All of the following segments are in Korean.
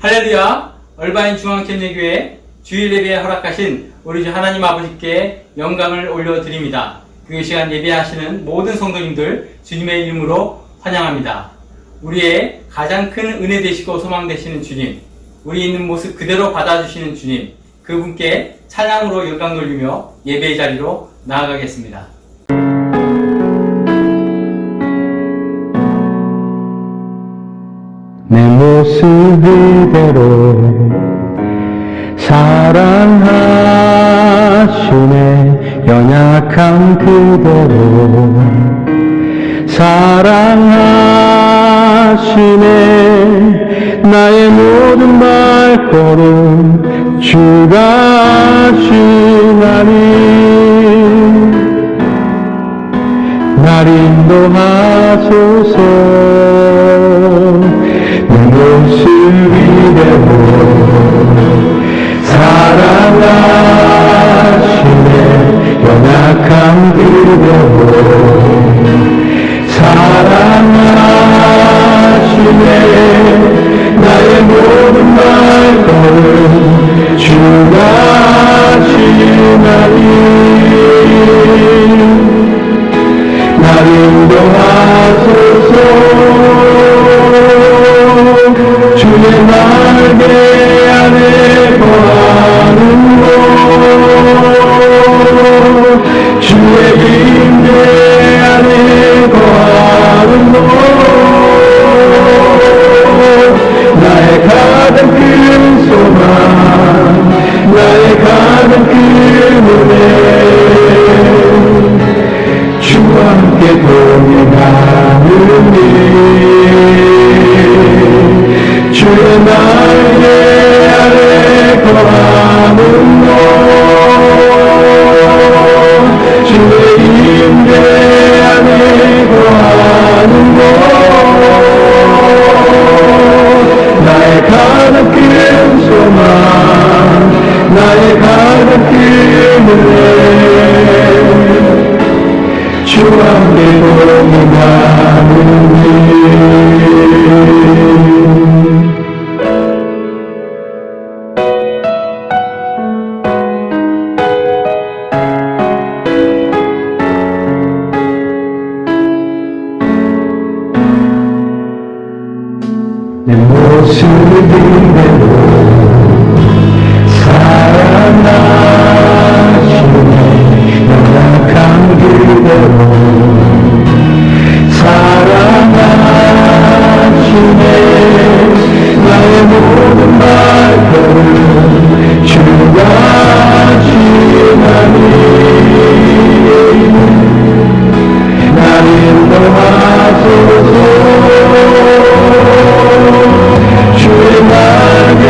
할렐루야! 얼바인 중앙천례교회 주일 예배에 허락하신 우리 주 하나님 아버지께 영광을 올려드립니다. 그 시간 예배하시는 모든 성도님들 주님의 이름으로 환영합니다. 우리의 가장 큰 은혜 되시고 소망 되시는 주님, 우리 있는 모습 그대로 받아주시는 주님, 그분께 찬양으로 영광 돌리며 예배의 자리로 나아가겠습니다. 내 모습 그대로 사랑하시네. 연약한 그대로 사랑하시네. 나의 모든 발걸음 주가 하시나니 날 인도하소서. 내 모습 이대로 사랑하시네. 연약한 그대로 사랑하시네. 나의 모든 발걸음 주가 하시나니 날 인도하소서. 주의 날개 아래 거하는 곳, 주의 임재 안에 거하는 곳, 나의 가장 큰 소망, 나의 가장 큰 은혜, 주와 함께 동행하는 일, 주의 날개 아래 거하는 곳, 주의 임재 안에 거하는 곳, 나의 가장 큰 소망, 나의 가장 큰 은혜, 주와 함께 동행하는 일. 내 모습 그대로 사랑하시네. 연약한 그대로 사랑하시네. 나의 모든 발걸음 주가 하시나니 날 인도하소서. 주의 날개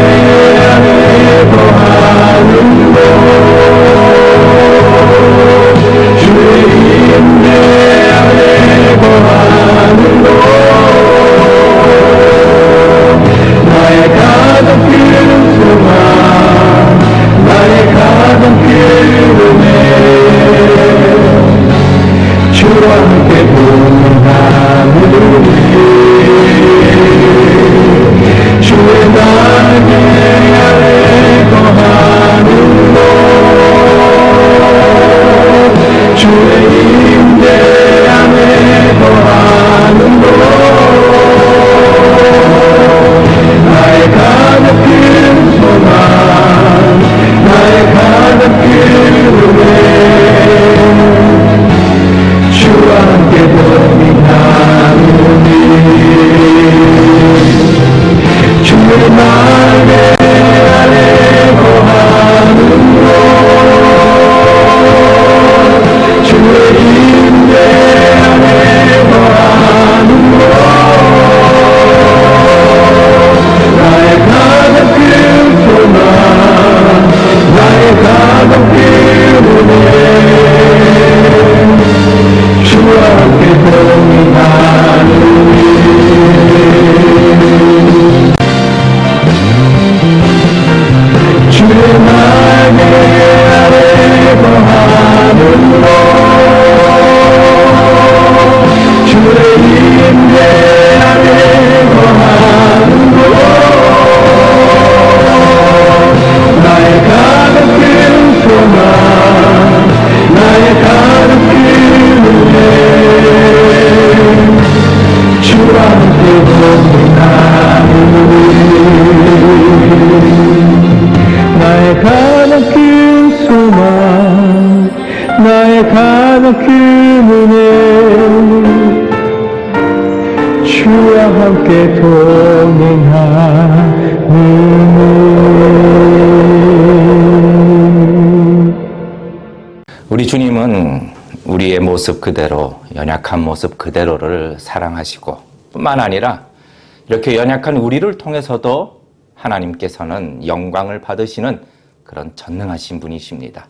안에 거하는 곳, 주의 임재 안에 거하는 곳, 나의 가장 큰 소망, 나의 가장 큰 은혜, 주와 함께 동행하는 일, 주의 날개 아래 거하는 곳, 주의 임재 안에 거하는 곳, 나의 가장 큰 소망, 나의 가장 큰 은혜, 주와 함께 동행하는 일, 주의 날개 아래 거하는 곳, 주의 임재 안에 거하는 곳, 나의 가장 큰 소망, 나의 가장 큰 은혜, 주와 함께 동행하는 일. 주의 날개 아래 거하는 곳, 주의 임재 안에 거하는 곳, 주와 함께 동행하는 나의 가장 큰 소망 나의 가장 큰 은혜 주와 함께 동행하는 우리 주님은 우리의 모습 그대로, 연약한 모습 그대로를 사랑하시고 뿐만 아니라 이렇게 연약한 우리를 통해서도 하나님께서는 영광을 받으시는 그런 전능하신 분이십니다.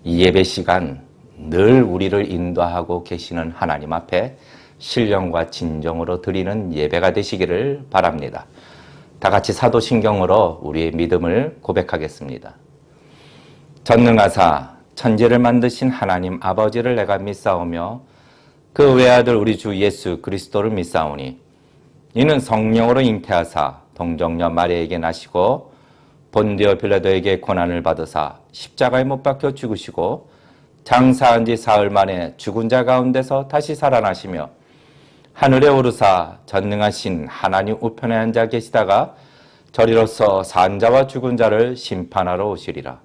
이 예배 시간 늘 우리를 인도하고 계시는 하나님 앞에 신령과 진정으로 드리는 예배가 되시기를 바랍니다. 다 같이 사도신경으로 우리의 믿음을 고백하겠습니다. 전능하사 천지를 만드신 하나님 아버지를 내가 믿사오며 그 외아들 우리 주 예수 그리스도를 믿사오니 이는 성령으로 잉태하사 동정녀 마리아에게 나시고 본디오 빌라도에게 고난을 받으사 십자가에 못 박혀 죽으시고 장사한 지 사흘 만에 죽은 자 가운데서 다시 살아나시며 하늘에 오르사 전능하신 하나님 우편에 앉아 계시다가 저리로서 산 자와 죽은 자를 심판하러 오시리라.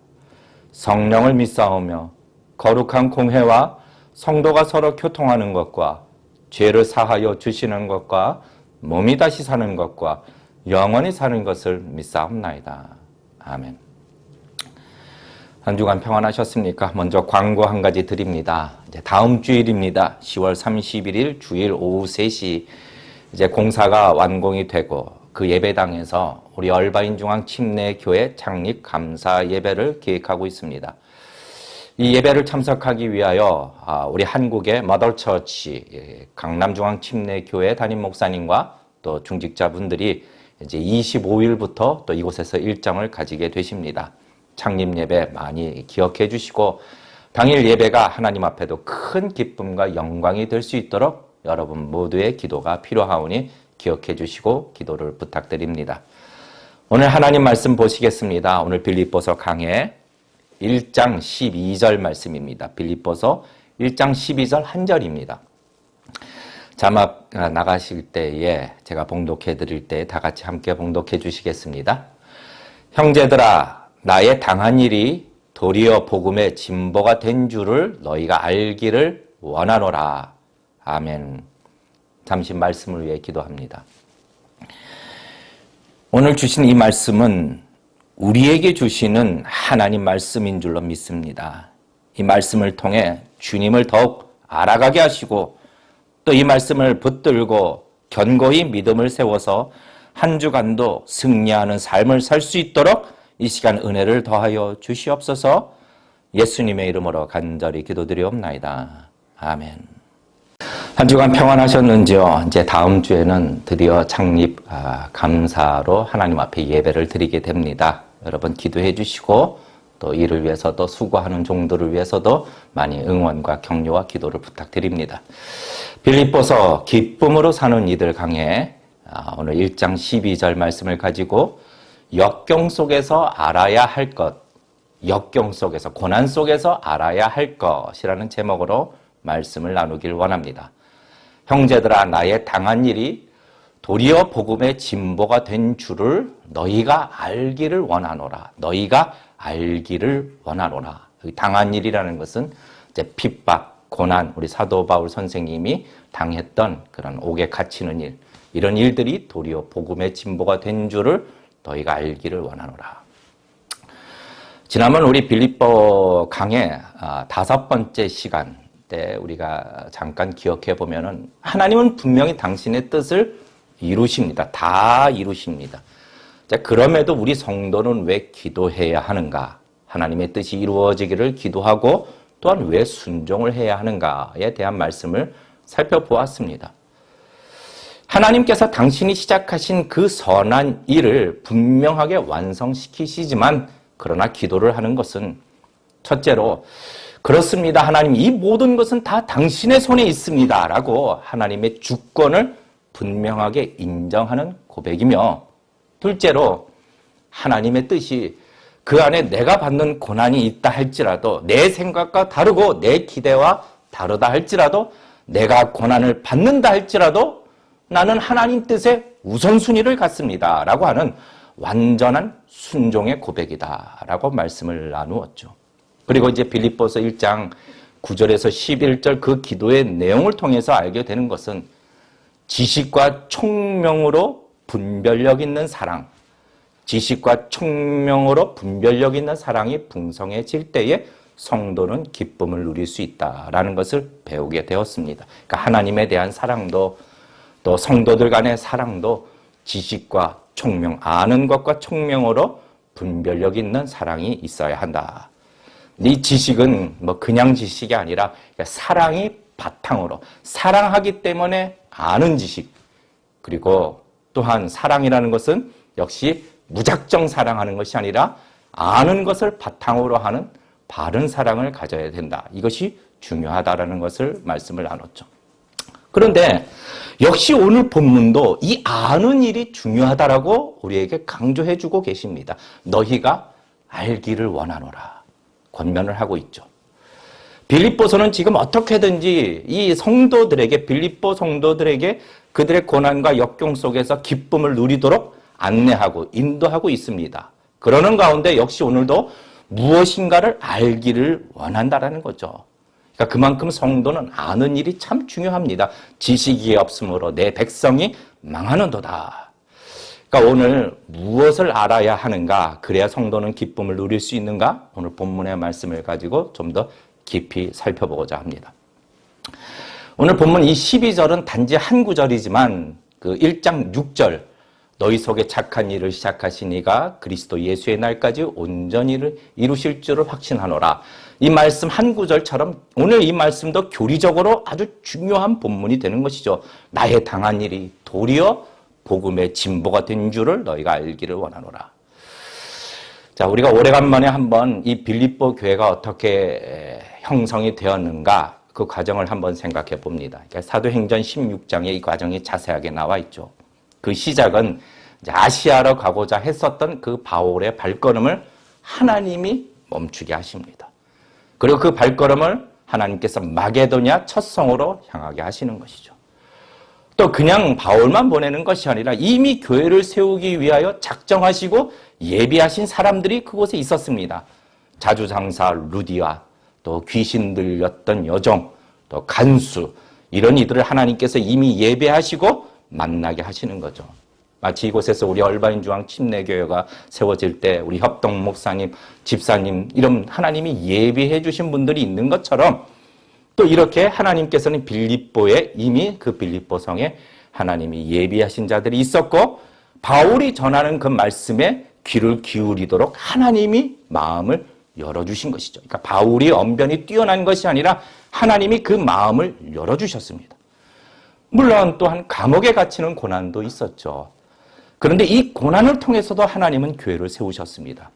성령을 믿사오며 거룩한 공회와 성도가 서로 교통하는 것과 죄를 사하여 주시는 것과 몸이 다시 사는 것과 영원히 사는 것을 믿사옵나이다. 아멘. 한 주간 평안하셨습니까? 먼저 광고 한 가지 드립니다. 이제 다음 주일입니다. 10월 31일 주일 오후 3시 이제 공사가 완공이 되고 그 예배당에서 우리 얼바인 중앙침례교회 창립 감사 예배를 기획하고 있습니다. 이 예배를 참석하기 위하여 우리 한국의 머더처치 강남중앙침례교회 담임 목사님과 또 중직자분들이 이제 25일부터 또 이곳에서 일정을 가지게 되십니다. 창립 예배 많이 기억해 주시고 당일 예배가 하나님 앞에도 큰 기쁨과 영광이 될 수 있도록 여러분 모두의 기도가 필요하오니 기억해 주시고 기도를 부탁드립니다. 오늘 하나님 말씀 보시겠습니다. 오늘 빌립보서 강해 1장 12절 말씀입니다. 빌립보서 1장 12절 한 절입니다. 자막 나가실 때에 제가 봉독해 드릴 때 다 같이 함께 봉독해 주시겠습니다. 형제들아 나의 당한 일이 도리어 복음의 진보가 된 줄을 너희가 알기를 원하노라. 아멘. 잠시 말씀을 위해 기도합니다. 오늘 주신 이 말씀은 우리에게 주시는 하나님 말씀인 줄로 믿습니다. 이 말씀을 통해 주님을 더욱 알아가게 하시고 또 이 말씀을 붙들고 견고히 믿음을 세워서 한 주간도 승리하는 삶을 살 수 있도록 이 시간 은혜를 더하여 주시옵소서. 예수님의 이름으로 간절히 기도드리옵나이다. 아멘. 한 주간 평안하셨는지요? 이제 다음 주에는 드디어 창립 감사로 하나님 앞에 예배를 드리게 됩니다. 여러분 기도해 주시고 또 이를 위해서도 수고하는 종들을 위해서도 많이 응원과 격려와 기도를 부탁드립니다. 빌립보서 기쁨으로 사는 이들 강해 오늘 1장 12절 말씀을 가지고 역경 속에서 알아야 할 것, 역경 속에서 고난 속에서 알아야 할 것이라는 제목으로 말씀을 나누길 원합니다. 형제들아 나의 당한 일이 도리어 복음의 진보가 된 줄을 너희가 알기를 원하노라. 너희가 알기를 원하노라. 당한 일이라는 것은 이제 핍박, 고난, 우리 사도 바울 선생님이 당했던 그런 옥에 갇히는 일, 이런 일들이 도리어 복음의 진보가 된 줄을 너희가 알기를 원하노라. 지난번 우리 빌립보 강의 5번째 시간 때 우리가 잠깐 기억해 보면은 하나님은 분명히 당신의 뜻을 이루십니다. 다 이루십니다. 자, 그럼에도 우리 성도는 왜 기도해야 하는가? 하나님의 뜻이 이루어지기를 기도하고 또한 왜 순종을 해야 하는가에 대한 말씀을 살펴보았습니다. 하나님께서 당신이 시작하신 그 선한 일을 분명하게 완성시키시지만 그러나 기도를 하는 것은 첫째로 그렇습니다. 하나님 이 모든 것은 다 당신의 손에 있습니다. 라고 하나님의 주권을 분명하게 인정하는 고백이며 둘째로 하나님의 뜻이 그 안에 내가 받는 고난이 있다 할지라도 내 생각과 다르고 내 기대와 다르다 할지라도 내가 고난을 받는다 할지라도 나는 하나님 뜻에 우선순위를 갖습니다. 라고 하는 완전한 순종의 고백이다. 라고 말씀을 나누었죠. 그리고 이제 빌립보서 1장 9절에서 11절 그 기도의 내용을 통해서 알게 되는 것은 지식과 총명으로 분별력 있는 사랑, 지식과 총명으로 분별력 있는 사랑이 풍성해질 때에 성도는 기쁨을 누릴 수 있다라는 것을 배우게 되었습니다. 그러니까 하나님에 대한 사랑도 또 성도들 간의 사랑도 지식과 총명, 아는 것과 총명으로 분별력 있는 사랑이 있어야 한다. 이 지식은 뭐 그냥 지식이 아니라 사랑이 바탕으로 사랑하기 때문에 아는 지식, 그리고 또한 사랑이라는 것은 역시 무작정 사랑하는 것이 아니라 아는 것을 바탕으로 하는 바른 사랑을 가져야 된다. 이것이 중요하다라는 것을 말씀을 나눴죠. 그런데 역시 오늘 본문도 이 아는 일이 중요하다라고 우리에게 강조해주고 계십니다. 너희가 알기를 원하노라 권면을 하고 있죠. 빌립보서는 지금 어떻게든지 이 성도들에게, 빌립보 성도들에게 그들의 고난과 역경 속에서 기쁨을 누리도록 안내하고 인도하고 있습니다. 그러는 가운데 역시 오늘도 무엇인가를 알기를 원한다라는 거죠. 그러니까 그만큼 성도는 아는 일이 참 중요합니다. 지식이 없으므로 내 백성이 망하는도다. 그러니까 오늘 무엇을 알아야 하는가, 그래야 성도는 기쁨을 누릴 수 있는가, 오늘 본문의 말씀을 가지고 좀 더 깊이 살펴보고자 합니다. 오늘 본문 이 12절은 단지 한 구절이지만 그 1장 6절 너희 속에 착한 일을 시작하신 이가 그리스도 예수의 날까지 온전히 이루실 줄을 확신하노라. 이 말씀 한 구절처럼 오늘 이 말씀도 교리적으로 아주 중요한 본문이 되는 것이죠. 나의 당한 일이 도리어 복음의 진보가 된 줄을 너희가 알기를 원하노라. 자, 우리가 오래간만에 한번 이 빌립보 교회가 어떻게 형성이 되었는가 그 과정을 한번 생각해 봅니다. 그러니까 사도행전 16장에 이 과정이 자세하게 나와 있죠. 그 시작은 이제 아시아로 가고자 했었던 그 바울의 발걸음을 하나님이 멈추게 하십니다. 그리고 그 발걸음을 하나님께서 마게도냐 첫 성으로 향하게 하시는 것이죠. 또 그냥 바울만 보내는 것이 아니라 이미 교회를 세우기 위하여 작정하시고 예비하신 사람들이 그곳에 있었습니다. 자주장사 루디아, 또 귀신 들렸던 여종, 또 간수, 이런 이들을 하나님께서 이미 예배하시고 만나게 하시는 거죠. 마치 이곳에서 우리 얼바인중앙 침례교회가 세워질 때 우리 협동 목사님, 집사님 이런 하나님이 예비해 주신 분들이 있는 것처럼 또 이렇게 하나님께서는 빌립보에 이미 그 빌립보 성에 하나님이 예비하신 자들이 있었고 바울이 전하는 그 말씀에 귀를 기울이도록 하나님이 마음을 열어주신 것이죠. 그러니까 바울이 언변이 뛰어난 것이 아니라 하나님이 그 마음을 열어주셨습니다. 물론 또한 감옥에 갇히는 고난도 있었죠. 그런데 이 고난을 통해서도 하나님은 교회를 세우셨습니다.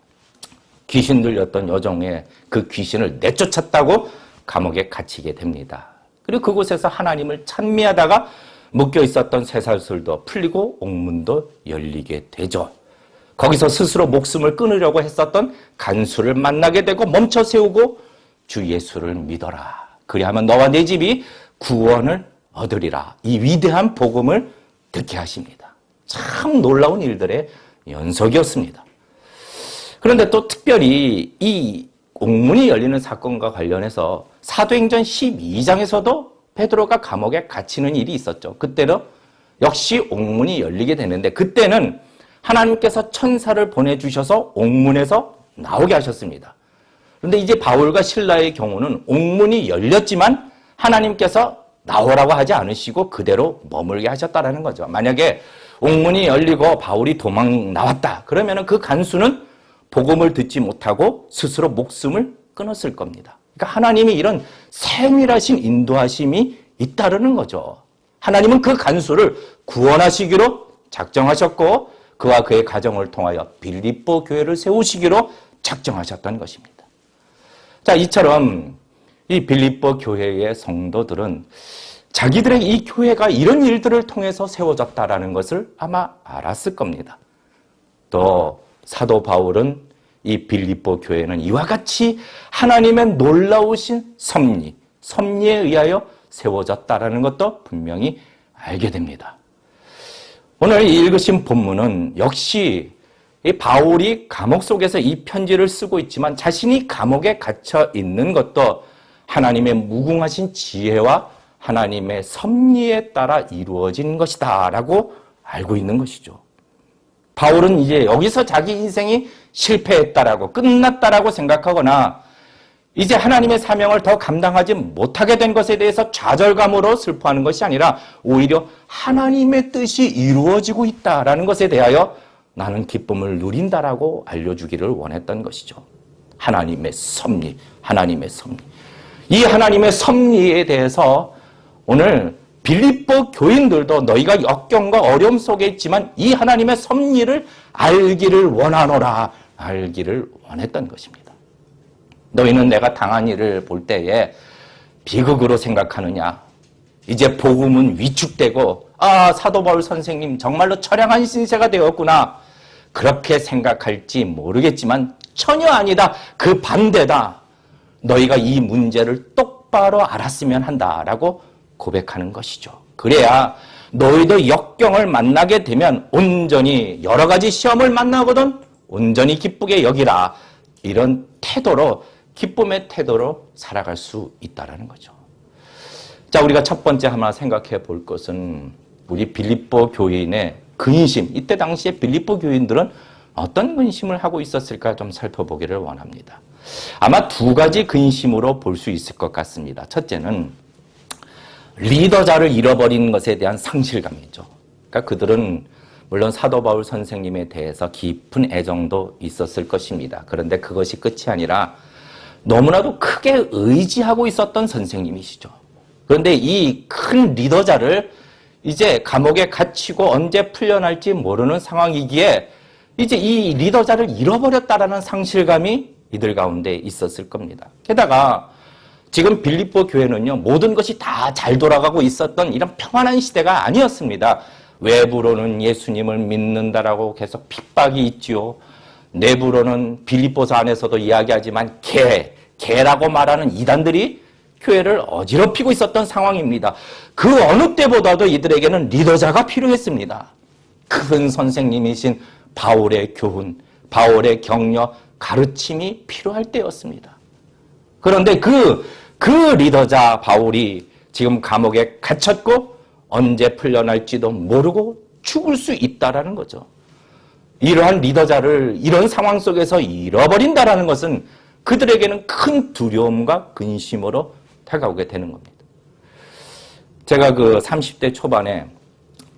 귀신 들렸던 여종의 그 귀신을 내쫓았다고 감옥에 갇히게 됩니다. 그리고 그곳에서 하나님을 찬미하다가 묶여 있었던 쇠사슬도 풀리고 옥문도 열리게 되죠. 거기서 스스로 목숨을 끊으려고 했었던 간수를 만나게 되고 멈춰 세우고 주 예수를 믿어라. 그리하면 너와 내 집이 구원을 얻으리라. 이 위대한 복음을 듣게 하십니다. 참 놀라운 일들의 연속이었습니다. 그런데 또 특별히 이 옥문이 열리는 사건과 관련해서 사도행전 12장에서도 베드로가 감옥에 갇히는 일이 있었죠. 그때는 역시 옥문이 열리게 되는데 그때는 하나님께서 천사를 보내주셔서 옥문에서 나오게 하셨습니다. 그런데 이제 바울과 실라의 경우는 옥문이 열렸지만 하나님께서 나오라고 하지 않으시고 그대로 머물게 하셨다라는 거죠. 만약에 옥문이 열리고 바울이 도망 나왔다. 그러면 그 간수는 복음을 듣지 못하고 스스로 목숨을 끊었을 겁니다. 그러니까 하나님이 이런 세밀하신 인도하심이 있다라는 거죠. 하나님은 그 간수를 구원하시기로 작정하셨고 그와 그의 가정을 통하여 빌립보 교회를 세우시기로 작정하셨다는 것입니다. 자, 이처럼 이 빌립보 교회의 성도들은 자기들의 이 교회가 이런 일들을 통해서 세워졌다라는 것을 아마 알았을 겁니다. 또 사도 바울은 이 빌립보 교회는 이와 같이 하나님의 놀라우신 섭리에 의하여 세워졌다라는 것도 분명히 알게 됩니다. 오늘 읽으신 본문은 역시 이 바울이 감옥 속에서 이 편지를 쓰고 있지만 자신이 감옥에 갇혀 있는 것도 하나님의 무궁하신 지혜와 하나님의 섭리에 따라 이루어진 것이다 라고 알고 있는 것이죠. 바울은 이제 여기서 자기 인생이 실패했다라고 끝났다라고 생각하거나 이제 하나님의 사명을 더 감당하지 못하게 된 것에 대해서 좌절감으로 슬퍼하는 것이 아니라 오히려 하나님의 뜻이 이루어지고 있다라는 것에 대하여 나는 기쁨을 누린다라고 알려주기를 원했던 것이죠. 하나님의 섭리, 하나님의 섭리. 이 하나님의 섭리에 대해서 오늘 빌립보 교인들도 너희가 역경과 어려움 속에 있지만 이 하나님의 섭리를 알기를 원하노라, 알기를 원했던 것입니다. 너희는 내가 당한 일을 볼 때에 비극으로 생각하느냐? 이제 복음은 위축되고 사도 바울 선생님 정말로 처량한 신세가 되었구나. 그렇게 생각할지 모르겠지만 전혀 아니다. 그 반대다. 너희가 이 문제를 똑바로 알았으면 한다라고 고백하는 것이죠. 그래야 너희도 역경을 만나게 되면 온전히 여러 가지 시험을 만나거든 온전히 기쁘게 여기라. 이런 태도로 기쁨의 태도로 살아갈 수 있다는 거죠. 자, 우리가 첫 번째 하나 생각해 볼 것은 우리 빌립보 교인의 근심. 이때 당시에 빌립보 교인들은 어떤 근심을 하고 있었을까 좀 살펴보기를 원합니다. 아마 두 가지 근심으로 볼 수 있을 것 같습니다. 첫째는 리더자를 잃어버린 것에 대한 상실감이죠. 그러니까 그들은 물론 사도 바울 선생님에 대해서 깊은 애정도 있었을 것입니다. 그런데 그것이 끝이 아니라 너무나도 크게 의지하고 있었던 선생님이시죠. 그런데 이 큰 리더자를 이제 감옥에 갇히고 언제 풀려날지 모르는 상황이기에 이제 이 리더자를 잃어버렸다라는 상실감이 이들 가운데 있었을 겁니다. 게다가 지금 빌립보 교회는요, 모든 것이 다 잘 돌아가고 있었던 이런 평안한 시대가 아니었습니다. 외부로는 예수님을 믿는다라고 계속 핍박이 있지요. 내부로는 빌립보서 안에서도 이야기하지만 개라고 말하는 이단들이 교회를 어지럽히고 있었던 상황입니다. 그 어느 때보다도 이들에게는 리더자가 필요했습니다. 큰 선생님이신 바울의 교훈, 바울의 격려, 가르침이 필요할 때였습니다. 그런데 그 리더자 바울이 지금 감옥에 갇혔고 언제 풀려날지도 모르고 죽을 수 있다라는 거죠. 이러한 리더자를 이런 상황 속에서 잃어버린다라는 것은 그들에게는 큰 두려움과 근심으로 다가오게 되는 겁니다. 제가 그 30대 초반에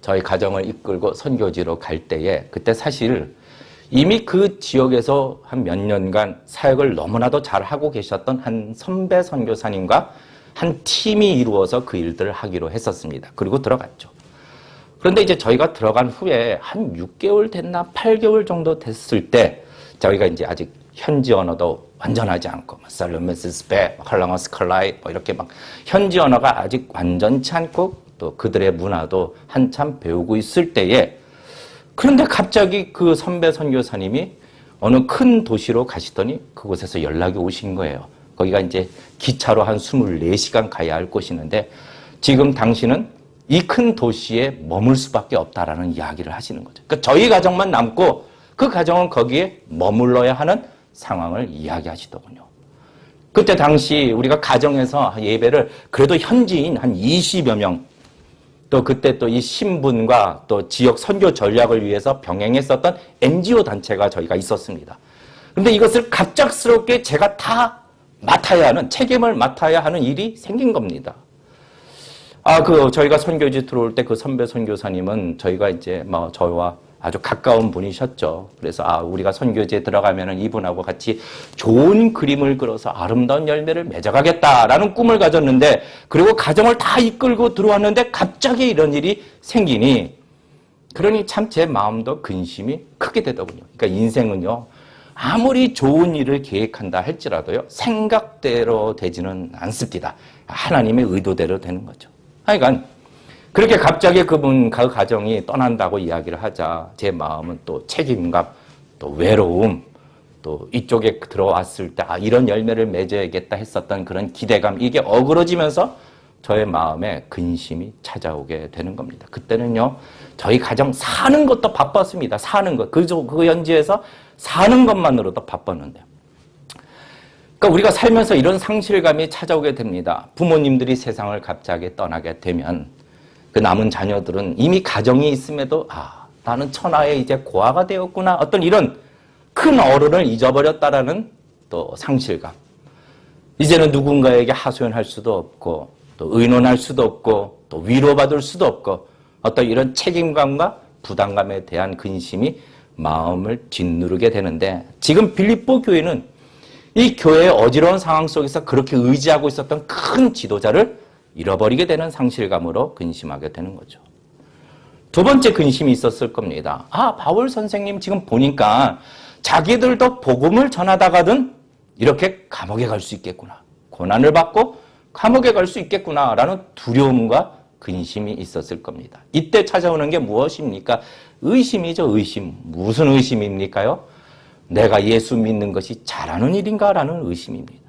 저희 가정을 이끌고 선교지로 갈 때에 그때 사실 이미 그 지역에서 한 몇 년간 사역을 너무나도 잘하고 계셨던 한 선배 선교사님과 한 팀이 이루어서 그 일들을 하기로 했었습니다. 그리고 들어갔죠. 그런데 이제 저희가 들어간 후에 한 6개월 됐나 8개월 정도 됐을 때 저희가 이제 아직 현지 언어도 완전하지 않고 살로메스스페, 컬랑어스컬라이 이렇게 막 현지 언어가 아직 완전치 않고 또 그들의 문화도 한참 배우고 있을 때에 그런데 갑자기 그 선배 선교사님이 어느 큰 도시로 가시더니 그곳에서 연락이 오신 거예요. 거기가 이제 기차로 한 24시간 가야 할 곳이는데 지금 당신은 이 큰 도시에 머물 수밖에 없다라는 이야기를 하시는 거죠. 그러니까 저희 가정만 남고 그 가정은 거기에 머물러야 하는 상황을 이야기하시더군요. 그때 당시 우리가 가정에서 예배를 그래도 현지인 한 20여 명, 또 그때 또 이 신분과 또 지역 선교 전략을 위해서 병행했었던 NGO 단체가 저희가 있었습니다. 그런데 이것을 갑작스럽게 제가 다 맡아야 하는, 책임을 맡아야 하는 일이 생긴 겁니다. 저희가 선교지 들어올 때 그 선배 선교사님은 저희가 이제 저와 아주 가까운 분이셨죠. 그래서 우리가 선교지에 들어가면은 이분하고 같이 좋은 그림을 그려서 아름다운 열매를 맺어가겠다라는 꿈을 가졌는데, 그리고 가정을 다 이끌고 들어왔는데 갑자기 이런 일이 생기니, 그러니 참 제 마음도 근심이 크게 되더군요. 그러니까 인생은요, 아무리 좋은 일을 계획한다 할지라도요, 생각대로 되지는 않습니다. 하나님의 의도대로 되는 거죠. 하여간 그렇게 갑자기 그 가정이 떠난다고 이야기를 하자 제 마음은 또 책임감, 또 외로움, 또 이쪽에 들어왔을 때 이런 열매를 맺어야겠다 했었던 그런 기대감, 이게 어그러지면서 저의 마음에 근심이 찾아오게 되는 겁니다. 그때는요, 저희 가정 사는 것도 바빴습니다. 사는 것. 그 현지에서 사는 것만으로도 바빴는데요. 그러니까 우리가 살면서 이런 상실감이 찾아오게 됩니다. 부모님들이 세상을 갑자기 떠나게 되면 그 남은 자녀들은 이미 가정이 있음에도 나는 천하의 이제 고아가 되었구나. 어떤 이런 큰 어른을 잊어버렸다라는 또 상실감. 이제는 누군가에게 하소연할 수도 없고 또 의논할 수도 없고 또 위로받을 수도 없고 어떤 이런 책임감과 부담감에 대한 근심이 마음을 짓누르게 되는데 지금 빌립보 교회는 이 교회의 어지러운 상황 속에서 그렇게 의지하고 있었던 큰 지도자를 잃어버리게 되는 상실감으로 근심하게 되는 거죠. 두 번째 근심이 있었을 겁니다. 바울 선생님 지금 보니까 자기들도 복음을 전하다가든 이렇게 감옥에 갈 수 있겠구나. 고난을 받고 감옥에 갈 수 있겠구나라는 두려움과 근심이 있었을 겁니다. 이때 찾아오는 게 무엇입니까? 의심이죠, 의심. 무슨 의심입니까요? 내가 예수 믿는 것이 잘하는 일인가라는 의심입니다.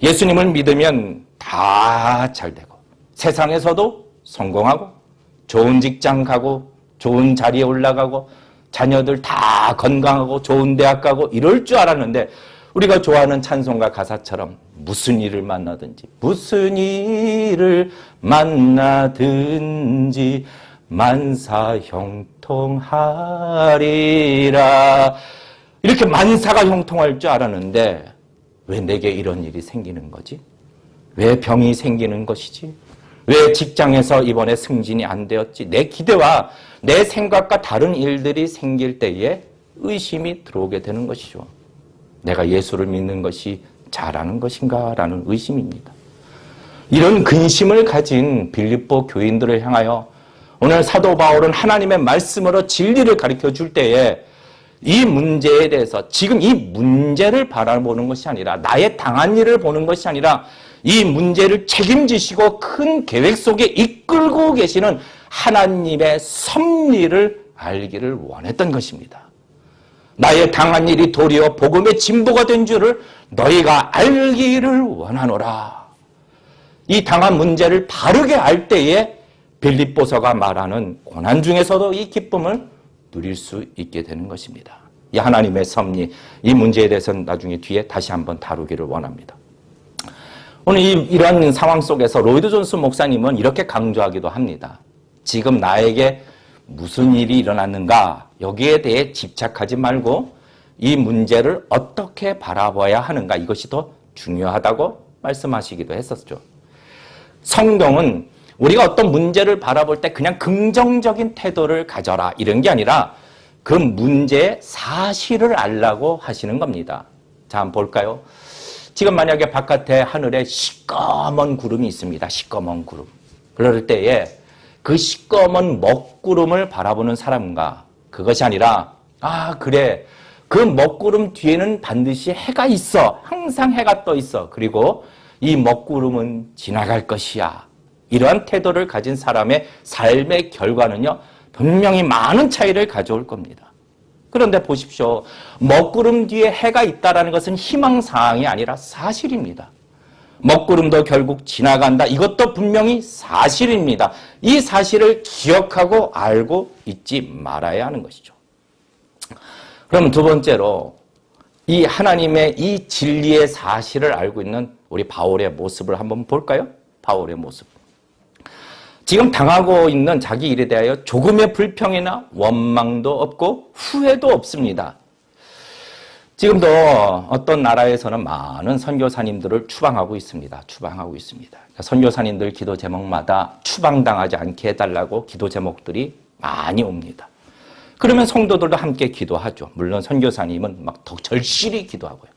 예수님을 믿으면 다 잘 되고 세상에서도 성공하고 좋은 직장 가고 좋은 자리에 올라가고 자녀들 다 건강하고 좋은 대학 가고 이럴 줄 알았는데 우리가 좋아하는 찬송가 가사처럼 무슨 일을 만나든지 무슨 일을 만나든지 만사 형통하리라 이렇게 만사가 형통할 줄 알았는데 왜 내게 이런 일이 생기는 거지? 왜 병이 생기는 것이지? 왜 직장에서 이번에 승진이 안 되었지? 내 기대와 내 생각과 다른 일들이 생길 때에 의심이 들어오게 되는 것이죠. 내가 예수를 믿는 것이 잘하는 것인가? 라는 의심입니다. 이런 근심을 가진 빌립보 교인들을 향하여 오늘 사도 바울은 하나님의 말씀으로 진리를 가르쳐 줄 때에 이 문제에 대해서 지금 이 문제를 바라보는 것이 아니라 나의 당한 일을 보는 것이 아니라 이 문제를 책임지시고 큰 계획 속에 이끌고 계시는 하나님의 섭리를 알기를 원했던 것입니다. 나의 당한 일이 도리어 복음의 진보가 된 줄을 너희가 알기를 원하노라. 이 당한 문제를 바르게 알 때에 빌립보서가 말하는 고난 중에서도 이 기쁨을 누릴 수 있게 되는 것입니다. 이 하나님의 섭리, 이 문제에 대해서는 나중에 뒤에 다시 한번 다루기를 원합니다. 오늘 이러한 상황 속에서 로이드 존스 목사님은 이렇게 강조하기도 합니다. 지금 나에게 무슨 일이 일어났는가 여기에 대해 집착하지 말고 이 문제를 어떻게 바라봐야 하는가 이것이 더 중요하다고 말씀하시기도 했었죠. 성경은 우리가 어떤 문제를 바라볼 때 그냥 긍정적인 태도를 가져라 이런 게 아니라 그 문제의 사실을 알라고 하시는 겁니다. 자, 한번 볼까요? 지금 만약에 바깥에 하늘에 시꺼먼 구름이 있습니다. 시꺼먼 구름. 그럴 때에 그 시꺼먼 먹구름을 바라보는 사람과 그것이 아니라 그래. 그 먹구름 뒤에는 반드시 해가 있어. 항상 해가 떠 있어. 그리고 이 먹구름은 지나갈 것이야. 이러한 태도를 가진 사람의 삶의 결과는요. 분명히 많은 차이를 가져올 겁니다. 그런데 보십시오. 먹구름 뒤에 해가 있다는 것은 희망사항이 아니라 사실입니다. 먹구름도 결국 지나간다. 이것도 분명히 사실입니다. 이 사실을 기억하고 알고 잊지 말아야 하는 것이죠. 그럼 두 번째로 이 하나님의 이 진리의 사실을 알고 있는 우리 바울의 모습을 한번 볼까요? 바울의 모습. 지금 당하고 있는 자기 일에 대하여 조금의 불평이나 원망도 없고 후회도 없습니다. 지금도 어떤 나라에서는 많은 선교사님들을 추방하고 있습니다. 그러니까 선교사님들 기도 제목마다 추방당하지 않게 해달라고 기도 제목들이 많이 옵니다. 그러면 성도들도 함께 기도하죠. 물론 선교사님은 막 더 절실히 기도하고요.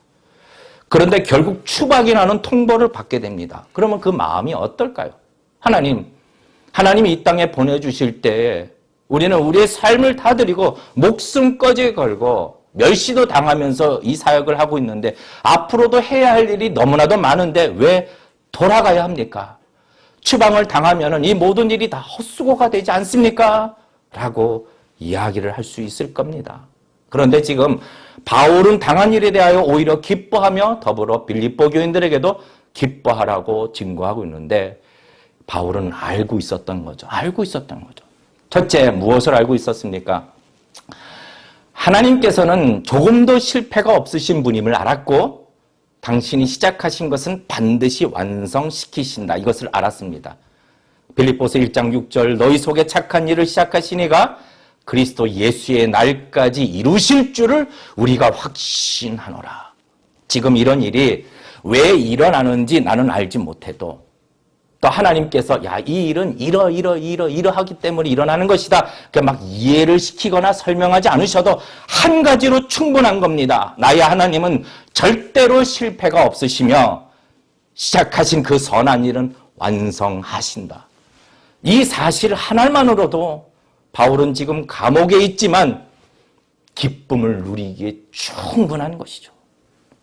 그런데 결국 추방이라는 통보를 받게 됩니다. 그러면 그 마음이 어떨까요? 하나님이 이 땅에 보내주실 때 우리는 우리의 삶을 다 드리고 목숨까지 걸고 멸시도 당하면서 이 사역을 하고 있는데 앞으로도 해야 할 일이 너무나도 많은데 왜 돌아가야 합니까? 추방을 당하면 이 모든 일이 다 헛수고가 되지 않습니까? 라고 이야기를 할 수 있을 겁니다. 그런데 지금 바울은 당한 일에 대하여 오히려 기뻐하며 더불어 빌립보 교인들에게도 기뻐하라고 증거하고 있는데 바울은 알고 있었던 거죠. 알고 있었던 거죠. 첫째, 무엇을 알고 있었습니까? 하나님께서는 조금도 실패가 없으신 분임을 알았고 당신이 시작하신 것은 반드시 완성시키신다. 이것을 알았습니다. 빌립보서 1장 6절 너희 속에 착한 일을 시작하신 이가 그리스도 예수의 날까지 이루실 줄을 우리가 확신하노라. 지금 이런 일이 왜 일어나는지 나는 알지 못해도 또 하나님께서 이 일은 이러하기 때문에 일어나는 것이다. 막 이해를 시키거나 설명하지 않으셔도 한 가지로 충분한 겁니다. 나의 하나님은 절대로 실패가 없으시며 시작하신 그 선한 일은 완성하신다. 이 사실 하나만으로도 바울은 지금 감옥에 있지만 기쁨을 누리기에 충분한 것이죠.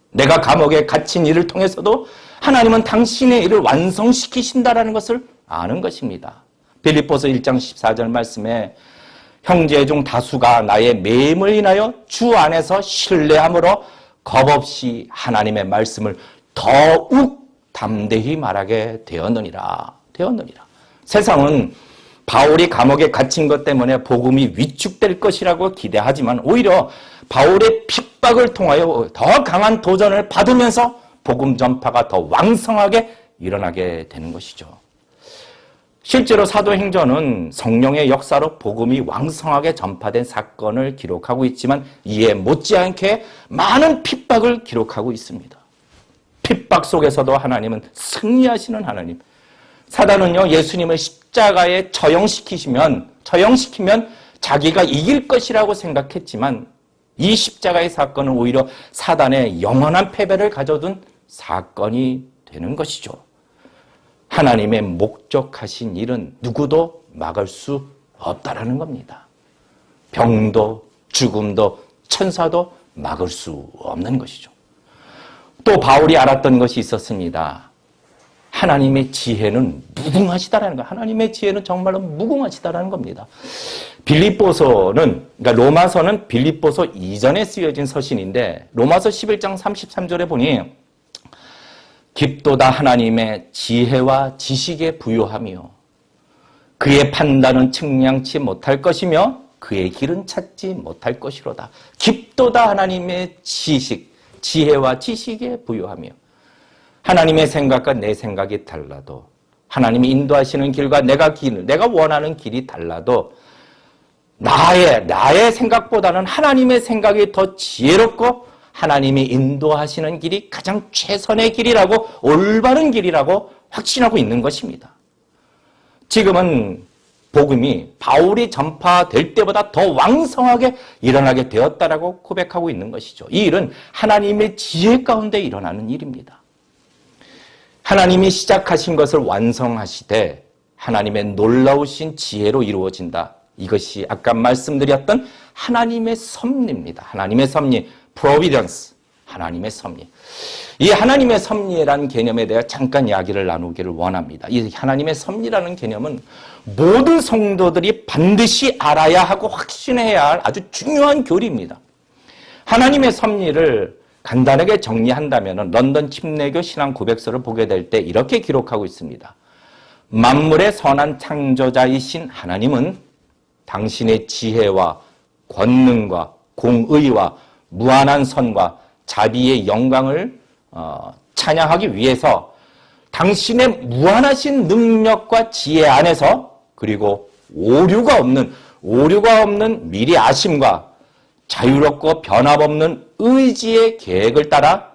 내가 감옥에 갇힌 일을 통해서도 하나님은 당신의 일을 완성시키신다라는 것을 아는 것입니다. 빌립보서 1장 14절 말씀에 형제 중 다수가 나의 매임을 인하여 주 안에서 신뢰함으로 겁없이 하나님의 말씀을 더욱 담대히 말하게 되었느니라. 세상은 바울이 감옥에 갇힌 것 때문에 복음이 위축될 것이라고 기대하지만 오히려 바울의 핍박을 통하여 더 강한 도전을 받으면서 복음 전파가 더 왕성하게 일어나게 되는 것이죠. 실제로 사도행전은 성령의 역사로 복음이 왕성하게 전파된 사건을 기록하고 있지만 이에 못지않게 많은 핍박을 기록하고 있습니다. 핍박 속에서도 하나님은 승리하시는 하나님. 사단은요, 예수님을 십자가에 처형시키면 자기가 이길 것이라고 생각했지만 이 십자가의 사건은 오히려 사단의 영원한 패배를 가져둔 사건이 되는 것이죠. 하나님의 목적하신 일은 누구도 막을 수 없다라는 겁니다. 병도 죽음도 천사도 막을 수 없는 것이죠. 또 바울이 알았던 것이 있었습니다. 하나님의 지혜는 무궁하시다라는 거. 하나님의 지혜는 정말로 무궁하시다라는 겁니다. 빌립보서는, 그러니까 로마서는 빌립보서 이전에 쓰여진 서신인데 로마서 11장 33절에 보니 깊도다 하나님의 지혜와 지식에 부요하며 그의 판단은 측량치 못할 것이며 그의 길은 찾지 못할 것이로다. 깊도다 하나님의 지혜와 지식에 부요하며 하나님의 생각과 내 생각이 달라도 하나님이 인도하시는 길과 내가 원하는 길이 달라도 나의 생각보다는 하나님의 생각이 더 지혜롭고 하나님이 인도하시는 길이 가장 최선의 길이라고 올바른 길이라고 확신하고 있는 것입니다. 지금은 복음이 바울이 전파될 때보다 더 왕성하게 일어나게 되었다라고 고백하고 있는 것이죠. 이 일은 하나님의 지혜 가운데 일어나는 일입니다. 하나님이 시작하신 것을 완성하시되 하나님의 놀라우신 지혜로 이루어진다. 이것이 아까 말씀드렸던 하나님의 섭리입니다. 하나님의 섭리, providence, 하나님의 섭리. 이 하나님의 섭리라는 개념에 대해 잠깐 이야기를 나누기를 원합니다. 이 하나님의 섭리라는 개념은 모든 성도들이 반드시 알아야 하고 확신해야 할 아주 중요한 교리입니다. 하나님의 섭리를 간단하게 정리한다면 런던 침례교 신앙 고백서를 보게 될 때 이렇게 기록하고 있습니다. 만물의 선한 창조자이신 하나님은 당신의 지혜와 권능과 공의와 무한한 선과 자비의 영광을 찬양하기 위해서 당신의 무한하신 능력과 지혜 안에서 그리고 오류가 없는 미리 아심과 자유롭고 변함없는 의지의 계획을 따라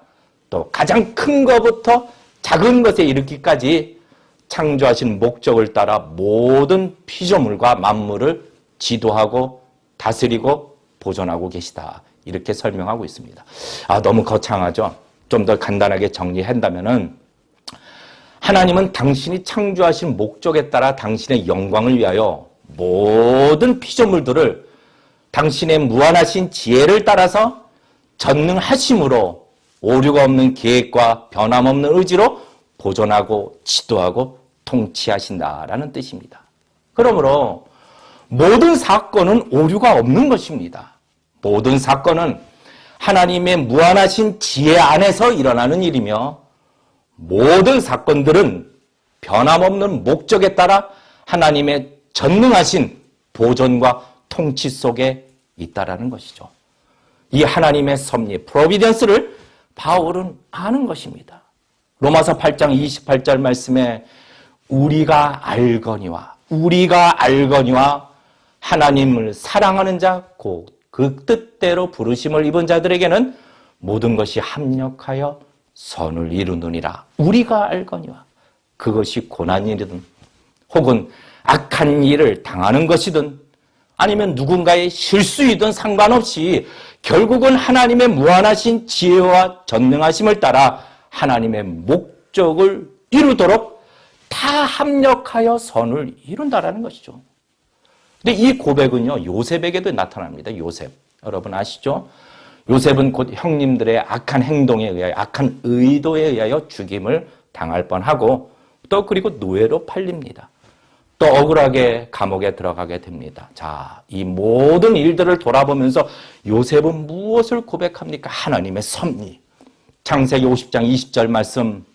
또 가장 큰 것부터 작은 것에 이르기까지 창조하신 목적을 따라 모든 피조물과 만물을 지도하고 다스리고 보존하고 계시다. 이렇게 설명하고 있습니다. 너무 거창하죠? 좀 더 간단하게 정리한다면은 하나님은 당신이 창조하신 목적에 따라 당신의 영광을 위하여 모든 피조물들을 당신의 무한하신 지혜를 따라서 전능하심으로 오류가 없는 계획과 변함없는 의지로 보존하고 지도하고 통치하신다라는 뜻입니다. 그러므로 모든 사건은 오류가 없는 것입니다. 모든 사건은 하나님의 무한하신 지혜 안에서 일어나는 일이며 모든 사건들은 변함없는 목적에 따라 하나님의 전능하신 보존과 통치 속에 있다라는 것이죠. 이 하나님의 섭리, 프로비던스를 바울은 아는 것입니다. 로마서 8장 28절 말씀에 우리가 알거니와 하나님을 사랑하는 자 곧 그 뜻대로 부르심을 입은 자들에게는 모든 것이 합력하여 선을 이루느니라. 우리가 알거니와 그것이 고난이든 혹은 악한 일을 당하는 것이든 아니면 누군가의 실수이든 상관없이 결국은 하나님의 무한하신 지혜와 전능하심을 따라 하나님의 목적을 이루도록 다 합력하여 선을 이룬다라는 것이죠. 근데 이 고백은요, 요셉에게도 나타납니다. 요셉. 여러분 아시죠? 요셉은 곧 형님들의 악한 행동에 의하여, 악한 의도에 의하여 죽임을 당할 뻔하고 또 그리고 노예로 팔립니다. 또 억울하게 감옥에 들어가게 됩니다. 자, 이 모든 일들을 돌아보면서 요셉은 무엇을 고백합니까? 하나님의 섭리. 창세기 50장 20절 말씀.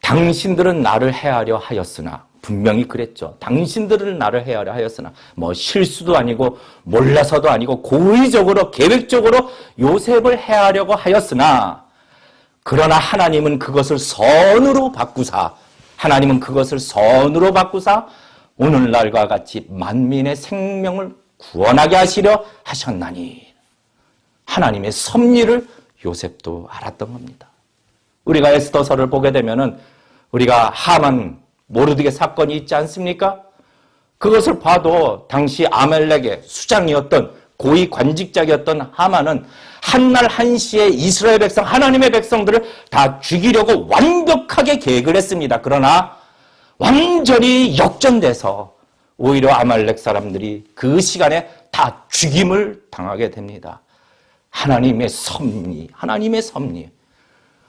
당신들은 나를 해하려 하였으나, 분명히 그랬죠. 당신들은 나를 해하려 하였으나, 뭐 실수도 아니고 몰라서도 아니고 고의적으로 계획적으로 요셉을 해하려고 하였으나, 그러나 하나님은 그것을 선으로 바꾸사 오늘날과 같이 만민의 생명을 구원하게 하시려 하셨나니. 하나님의 섭리를 요셉도 알았던 겁니다. 우리가 에스더서를 보게 되면은 우리가 하만 모르드게 사건이 있지 않습니까? 그것을 봐도 당시 아멜렉의 수장이었던 고위 관직자였던 하만은 한날 한시에 이스라엘 백성, 하나님의 백성들을 다 죽이려고 완벽하게 계획을 했습니다. 그러나 완전히 역전돼서 오히려 아말렉 사람들이 그 시간에 다 죽임을 당하게 됩니다. 하나님의 섭리.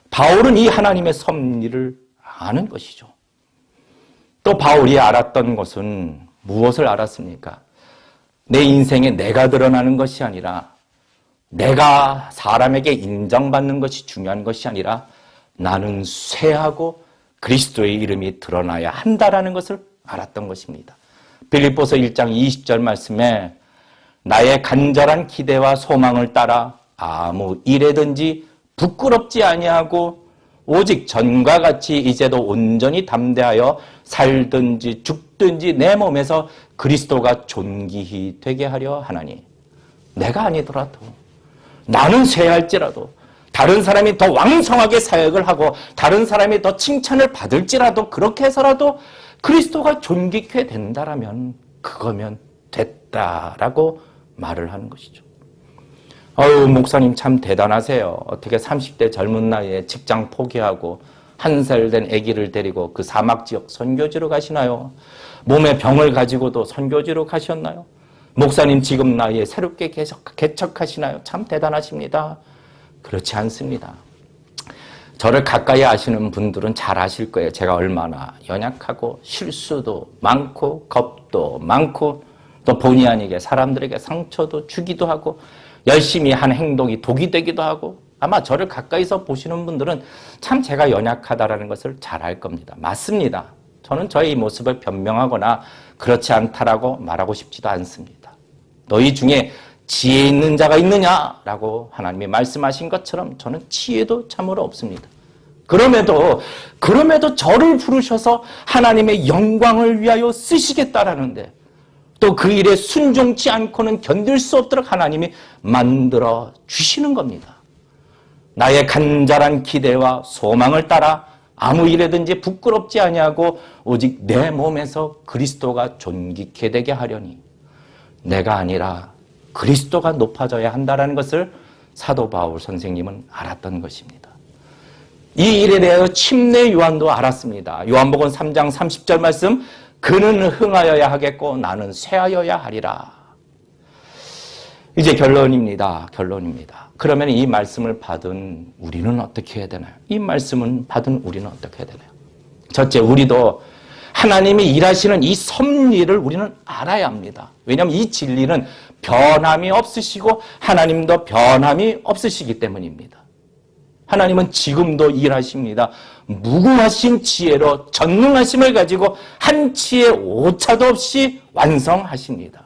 바울은 이 하나님의 섭리를 아는 것이죠. 또 바울이 알았던 것은 무엇을 알았습니까? 내 인생에 내가 드러나는 것이 아니라, 내가 사람에게 인정받는 것이 중요한 것이 아니라 나는 쇠하고 그리스도의 이름이 드러나야 한다라는 것을 알았던 것입니다. 빌립보서 1장 20절 말씀에 나의 간절한 기대와 소망을 따라 아무 일에든지 부끄럽지 아니하고 오직 전과 같이 이제도 온전히 담대하여 살든지 죽든지 내 몸에서 그리스도가 존귀히 되게 하려 하나니. 내가 아니더라도, 나는 쇠할지라도, 다른 사람이 더 왕성하게 사역을 하고 다른 사람이 더 칭찬을 받을지라도, 그렇게 해서라도 그리스도가 존귀케 된다라면 그거면 됐다라고 말을 하는 것이죠. 목사님 참 대단하세요. 어떻게 30대 젊은 나이에 직장 포기하고 1살 된 아기를 데리고 그 사막지역 선교지로 가시나요? 몸에 병을 가지고도 선교지로 가셨나요? 목사님 지금 나이에 새롭게 개척하시나요? 참 대단하십니다. 그렇지 않습니다. 저를 가까이 아시는 분들은 잘 아실 거예요. 제가 얼마나 연약하고 실수도 많고 겁도 많고 또 본의 아니게 사람들에게 상처도 주기도 하고 열심히 한 행동이 독이 되기도 하고, 아마 저를 가까이서 보시는 분들은 참 제가 연약하다라는 것을 잘 알 겁니다. 맞습니다. 저는 저의 모습을 변명하거나 그렇지 않다라고 말하고 싶지도 않습니다. 너희 중에 지혜 있는 자가 있느냐라고 하나님이 말씀하신 것처럼 저는 지혜도 참으로 없습니다. 그럼에도 저를 부르셔서 하나님의 영광을 위하여 쓰시겠다라는데, 또 그 일에 순종치 않고는 견딜 수 없도록 하나님이 만들어 주시는 겁니다. 나의 간절한 기대와 소망을 따라 아무 일에든지 부끄럽지 아니하고 오직 내 몸에서 그리스도가 존귀케 되게 하려니. 내가 아니라 그리스도가 높아져야 한다는 것을 사도 바울 선생님은 알았던 것입니다. 이 일에 대하여 침례 요한도 알았습니다. 요한복음 3장 30절 말씀, 그는 흥하여야 하겠고 나는 쇠하여야 하리라. 이제 결론입니다. 그러면 이 말씀을 받은 우리는 어떻게 해야 되나요? 이 말씀을 받은 우리는 어떻게 해야 되나요? 첫째, 우리도 하나님이 일하시는 이 섭리를 우리는 알아야 합니다. 왜냐하면 이 진리는 변함이 없으시고 하나님도 변함이 없으시기 때문입니다. 하나님은 지금도 일하십니다. 무궁하신 지혜로 전능하심을 가지고 한치의 오차도 없이 완성하십니다.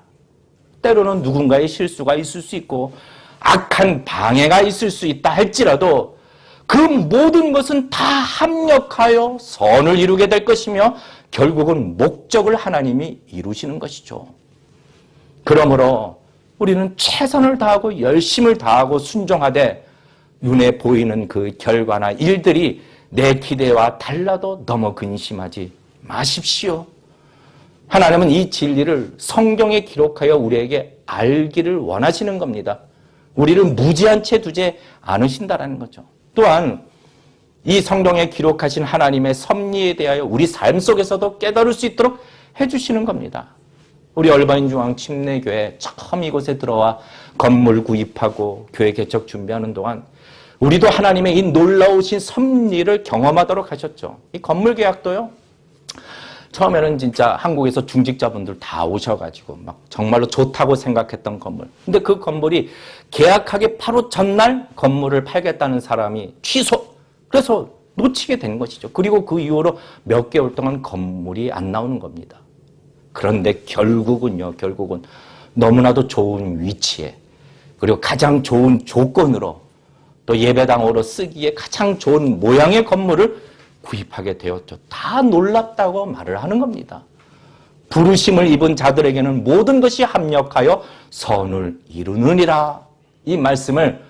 때로는 누군가의 실수가 있을 수 있고 악한 방해가 있을 수 있다 할지라도 그 모든 것은 다 합력하여 선을 이루게 될 것이며 결국은 목적을 하나님이 이루시는 것이죠. 그러므로 우리는 최선을 다하고 열심을 다하고 순종하되 눈에 보이는 그 결과나 일들이 내 기대와 달라도 너무 근심하지 마십시오. 하나님은 이 진리를 성경에 기록하여 우리에게 알기를 원하시는 겁니다. 우리를 무지한 채 두지 않으신다라는 거죠. 또한 이 성경에 기록하신 하나님의 섭리에 대하여 우리 삶 속에서도 깨달을 수 있도록 해주시는 겁니다. 우리 얼바인중앙 침례교회 처음 이곳에 들어와 건물 구입하고 교회 개척 준비하는 동안 우리도 하나님의 이 놀라우신 섭리를 경험하도록 하셨죠. 이 건물 계약도요. 처음에는 진짜 한국에서 중직자분들 다 오셔가지고 막 정말로 좋다고 생각했던 건물. 근데 그 건물이 계약하기 바로 전날 건물을 팔겠다는 사람이 취소. 그래서 놓치게 된 것이죠. 그리고 그 이후로 몇 개월 동안 건물이 안 나오는 겁니다. 그런데 결국은 너무나도 좋은 위치에 그리고 가장 좋은 조건으로 또 예배당으로 쓰기에 가장 좋은 모양의 건물을 구입하게 되었죠. 다 놀랍다고 말을 하는 겁니다. 부르심을 입은 자들에게는 모든 것이 합력하여 선을 이루느니라. 이 말씀을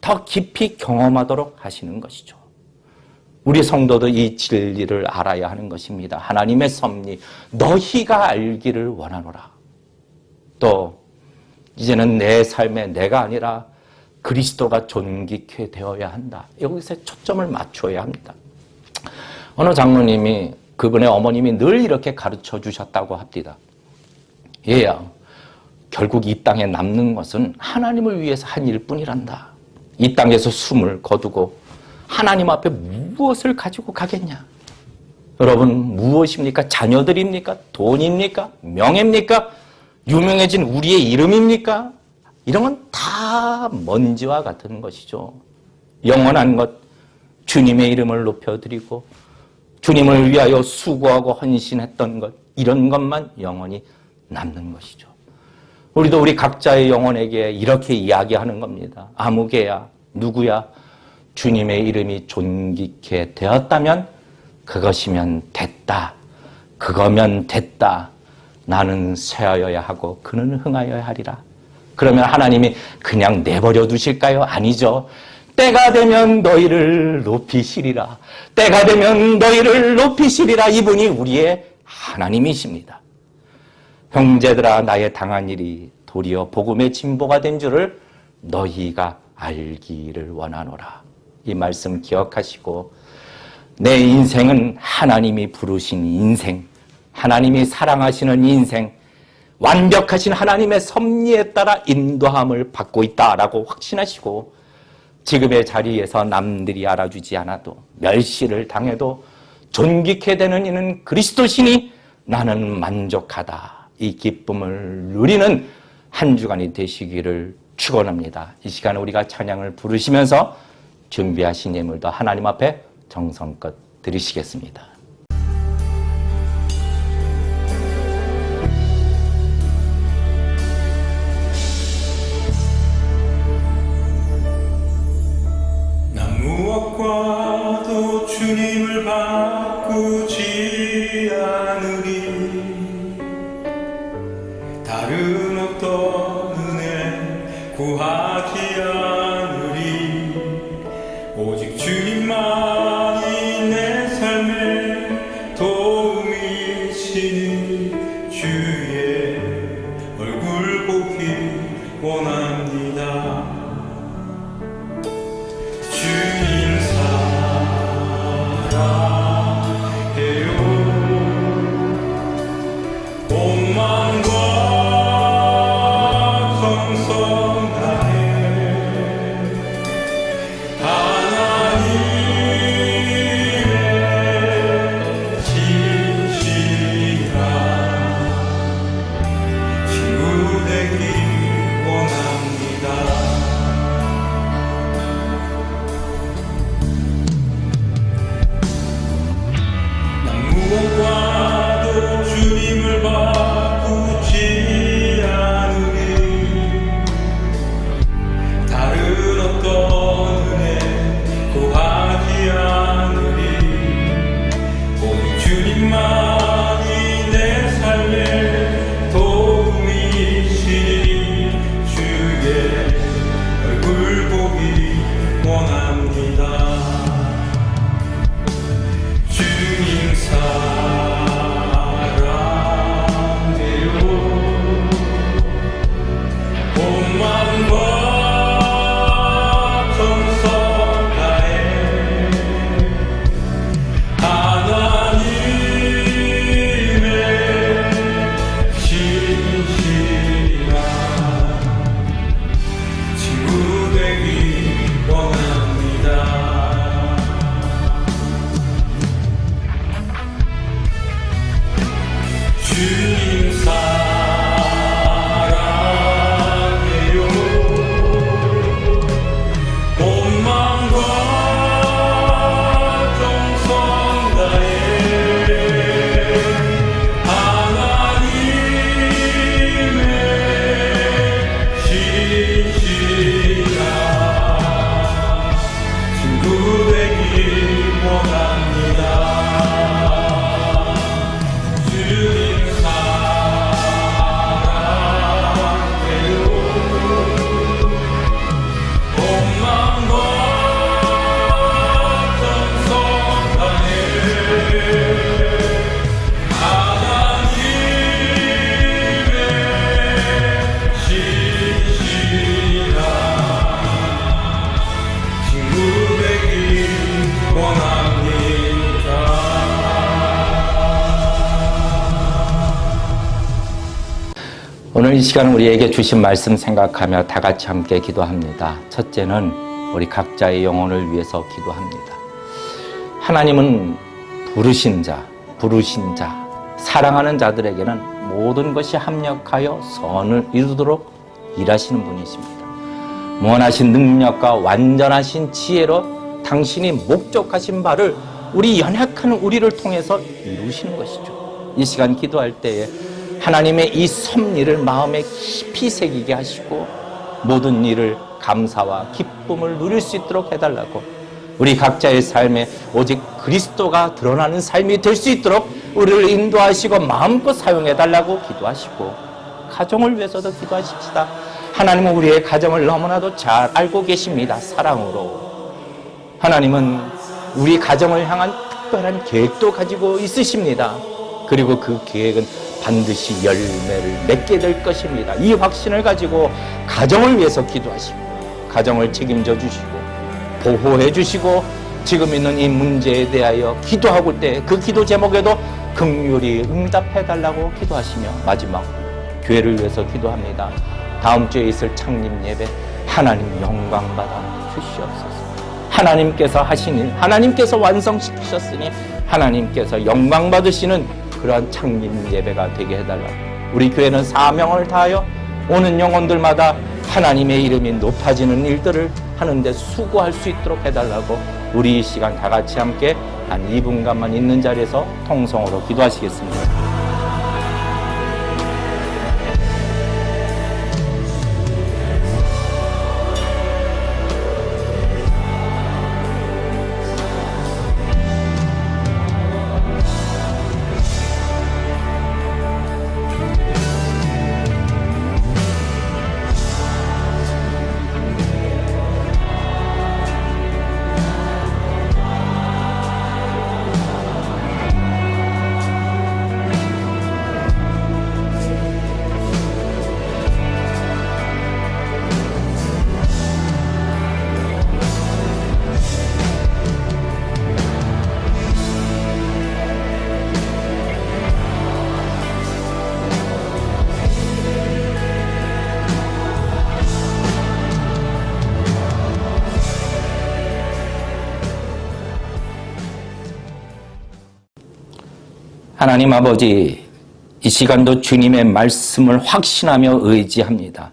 더 깊이 경험하도록 하시는 것이죠. 우리 성도도 이 진리를 알아야 하는 것입니다. 하나님의 섭리, 너희가 알기를 원하노라. 또 이제는 내 삶에 내가 아니라 그리스도가 존귀케 되어야 한다. 여기서 초점을 맞춰야 합니다. 어느 장로님이 그분의 어머님이 늘 이렇게 가르쳐 주셨다고 합니다. 얘야, 결국 이 땅에 남는 것은 하나님을 위해서 한 일뿐이란다. 이 땅에서 숨을 거두고 하나님 앞에 무엇을 가지고 가겠냐? 여러분, 무엇입니까? 자녀들입니까? 돈입니까? 명예입니까? 유명해진 우리의 이름입니까? 이런 건 다 먼지와 같은 것이죠. 영원한 것, 주님의 이름을 높여드리고 주님을 위하여 수고하고 헌신했던 것, 이런 것만 영원히 남는 것이죠. 우리도 우리 각자의 영혼에게 이렇게 이야기하는 겁니다. 아무개야, 누구야, 주님의 이름이 존귀케 되었다면 그것이면 됐다. 그거면 됐다. 나는 쇠하여야 하고 그는 흥하여야 하리라. 그러면 하나님이 그냥 내버려 두실까요? 아니죠. 때가 되면 너희를 높이시리라. 때가 되면 너희를 높이시리라. 이분이 우리의 하나님이십니다. 형제들아, 나의 당한 일이 도리어 복음의 진보가 된 줄을 너희가 알기를 원하노라. 이 말씀 기억하시고 내 인생은 하나님이 부르신 인생, 하나님이 사랑하시는 인생, 완벽하신 하나님의 섭리에 따라 인도함을 받고 있다라고 확신하시고 지금의 자리에서 남들이 알아주지 않아도 멸시를 당해도 존귀케 되는 이는 그리스도시니 나는 만족하다. 이 기쁨을 누리는 한 주간이 되시기를 축원합니다. 이 시간 우리가 찬양을 부르시면서 준비하신 예물도 하나님 앞에 정성껏 드리시겠습니다. 무엇과도 주님을 바꾸지 않으리. 다른 어떤 은혜 구하지 않으리. 오직 주님만이 내 삶의 도움이시니 주의 얼굴 보기 원합니다. 주님 사랑해요. 온 마음과 정성 다해 오늘 이 시간 우리에게 주신 말씀 생각하며 다 같이 함께 기도합니다. 첫째는 우리 각자의 영혼을 위해서 기도합니다. 하나님은 부르신 자, 사랑하는 자들에게는 모든 것이 합력하여 선을 이루도록 일하시는 분이십니다. 무한하신 능력과 완전하신 지혜로 당신이 목적하신 바를 우리 연약한 우리를 통해서 이루시는 것이죠. 이 시간 기도할 때에 하나님의 이 섭리를 마음에 깊이 새기게 하시고 모든 일을 감사와 기쁨을 누릴 수 있도록 해달라고, 우리 각자의 삶에 오직 그리스도가 드러나는 삶이 될 수 있도록 우리를 인도하시고 마음껏 사용해달라고 기도하시고, 가정을 위해서도 기도하십시다. 하나님은 우리의 가정을 너무나도 잘 알고 계십니다. 사랑으로. 하나님은 우리 가정을 향한 특별한 계획도 가지고 있으십니다. 그리고 그 계획은 반드시 열매를 맺게 될 것입니다. 이 확신을 가지고 가정을 위해서 기도하시고, 가정을 책임져 주시고 보호해 주시고, 지금 있는 이 문제에 대하여 기도하고 때 그 기도 제목에도 긍휼히 응답해 달라고 기도하시며, 마지막 교회를 위해서 기도합니다. 다음 주에 있을 창립 예배 하나님 영광 받아 주시옵소서. 하나님께서 하신 일, 하나님께서 완성시키셨으니 하나님께서 영광 받으시는 그러한 창립 예배가 되게 해달라고, 우리 교회는 사명을 다하여 오는 영혼들마다 하나님의 이름이 높아지는 일들을 하는데 수고할 수 있도록 해달라고, 우리 이 시간 다 같이 함께 한 2분간만 있는 자리에서 통성으로 기도하시겠습니다. 하나님 아버지, 이 시간도 주님의 말씀을 확신하며 의지합니다.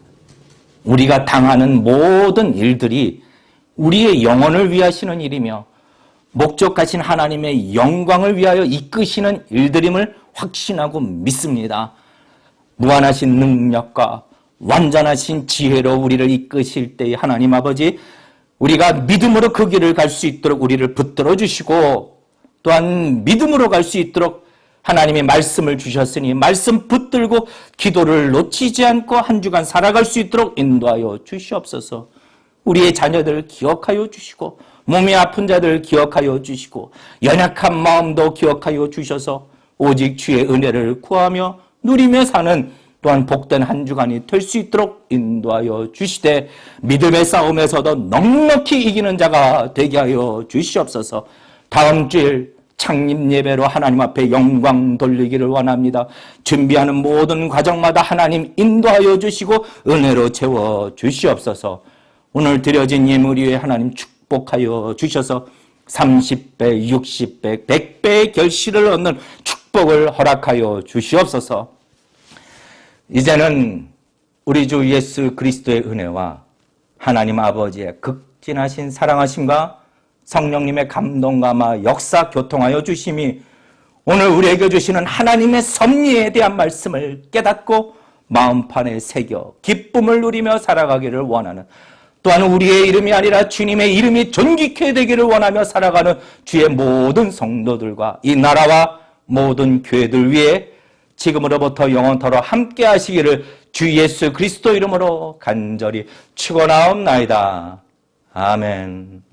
우리가 당하는 모든 일들이 우리의 영혼을 위하시는 일이며 목적하신 하나님의 영광을 위하여 이끄시는 일들임을 확신하고 믿습니다. 무한하신 능력과 완전하신 지혜로 우리를 이끄실 때에 하나님 아버지, 우리가 믿음으로 그 길을 갈 수 있도록 우리를 붙들어 주시고, 또한 믿음으로 갈 수 있도록 하나님의 말씀을 주셨으니 말씀 붙들고 기도를 놓치지 않고 한 주간 살아갈 수 있도록 인도하여 주시옵소서. 우리의 자녀들 기억하여 주시고, 몸이 아픈 자들 기억하여 주시고, 연약한 마음도 기억하여 주셔서 오직 주의 은혜를 구하며 누리며 사는 또한 복된 한 주간이 될 수 있도록 인도하여 주시되, 믿음의 싸움에서도 넉넉히 이기는 자가 되게 하여 주시옵소서. 다음 주일 창립 예배로 하나님 앞에 영광 돌리기를 원합니다. 준비하는 모든 과정마다 하나님 인도하여 주시고 은혜로 채워 주시옵소서. 오늘 드려진 예물 위에 하나님 축복하여 주셔서 30배, 60배, 100배의 결실을 얻는 축복을 허락하여 주시옵소서. 이제는 우리 주 예수 그리스도의 은혜와 하나님 아버지의 극진하신 사랑하심과 성령님의 감동감화 역사 교통하여 주심이 오늘 우리에게 주시는 하나님의 섭리에 대한 말씀을 깨닫고 마음판에 새겨 기쁨을 누리며 살아가기를 원하는, 또한 우리의 이름이 아니라 주님의 이름이 존귀케 되기를 원하며 살아가는 주의 모든 성도들과 이 나라와 모든 교회들 위해 지금으로부터 영원토록 함께 하시기를 주 예수 그리스도 이름으로 간절히 축원하옵나이다. 아멘.